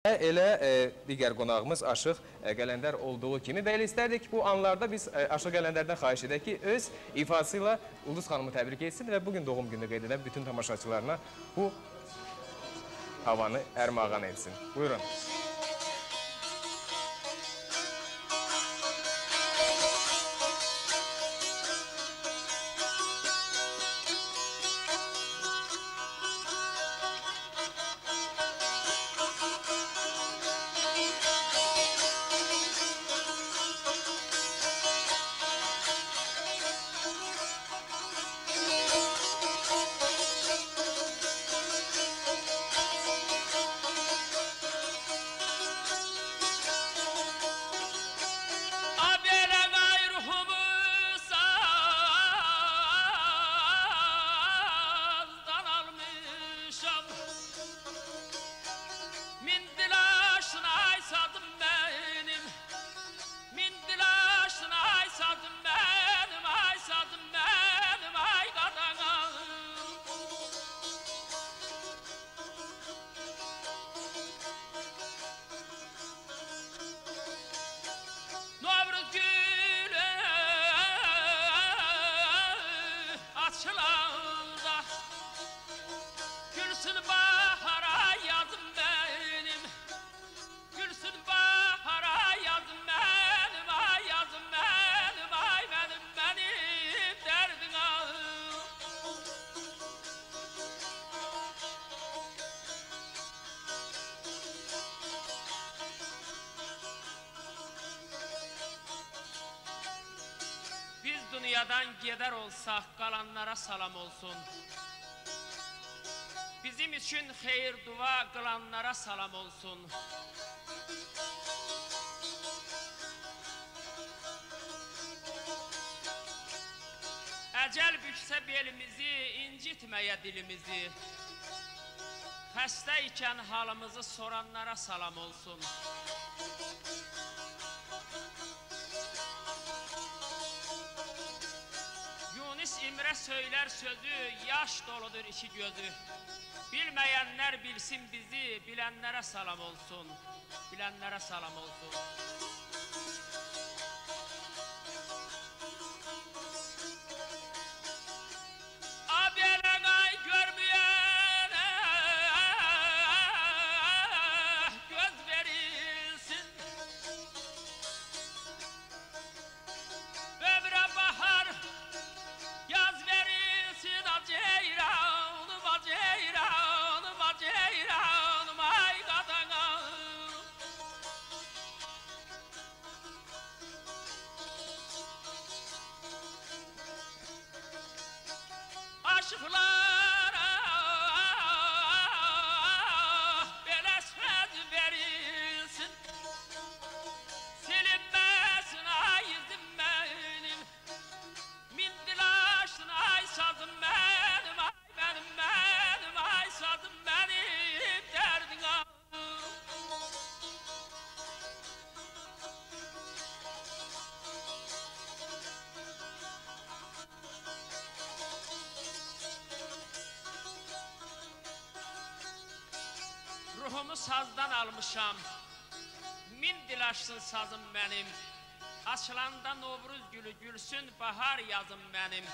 Elə digər qonağımız Aşıq Qələndər olduğu kimi və elə istərdik ki, bu anlarda biz Aşıq Qələndərdən xahiş edək ki, öz ifası ilə Ulduz xanımı təbrik etsin və bugün doğum günü qeyd edən bütün tamaşaçılarına bu havanı ərmağan etsin. Buyurun. Dünyadan gedər olsaq, qalanlara salam olsun. Bizim üçün xeyir dua qılanlara salam olsun. Əcəl büksə belimizi, incitməyə dilimizi. Xəstə ikən halımızı soranlara salam olsun. İmrə söylər sözü, yaş doludur iki gözü. Bilməyənlər bilsin bizi, bilənlərə salam olsun. Bilənlərə salam olsun. Aşıqlara belə söz verilsin, silinməsin ay izim mənim, min dilaşsın ay sazım mənim, ay mənim, mənim, ay sazım mənim, dərdin ağır. Ruhumu sazdan almışam, min dilaşsın sazım mənim. Açılanda Novruz gülü gülsün, bahar yazım mənim.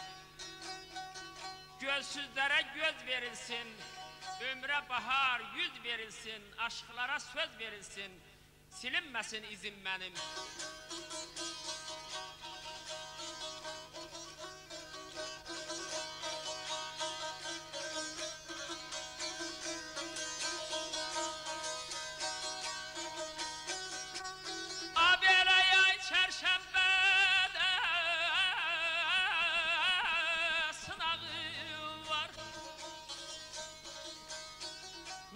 Gözsüzlərə göz verilsin, ömrə bahar yüz verilsin, aşklara söz verilsin, silinməsin izim mənim.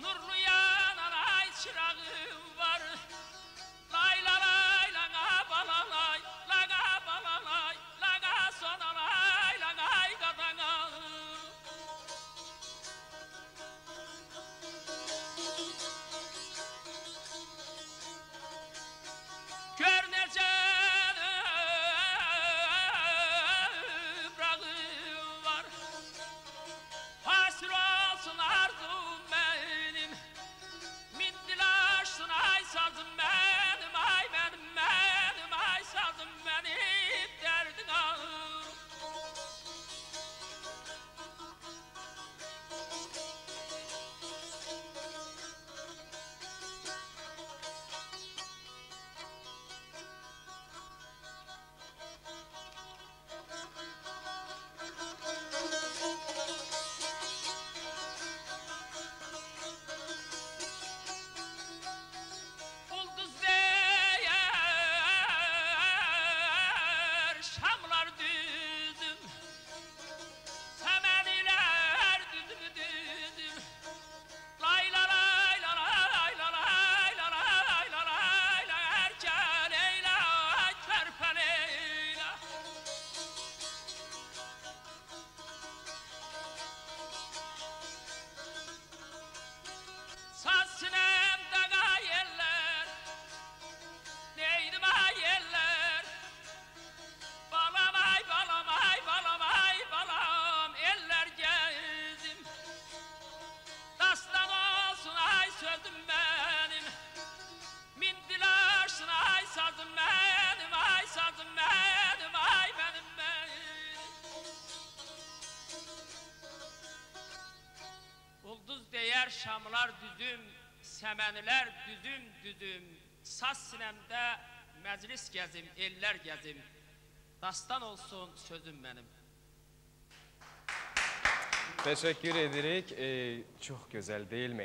Nurlu yanan ay çırağım var. Lay la lay la ga ba la lay, la ga ba Ellər, şamlar düzüm, səmənilər düzüm, saz sinəmdə məclis gəzim, ellər gəzim, dastan olsun sözüm mənim. Teşekkür edirik. Çok güzel değil mi?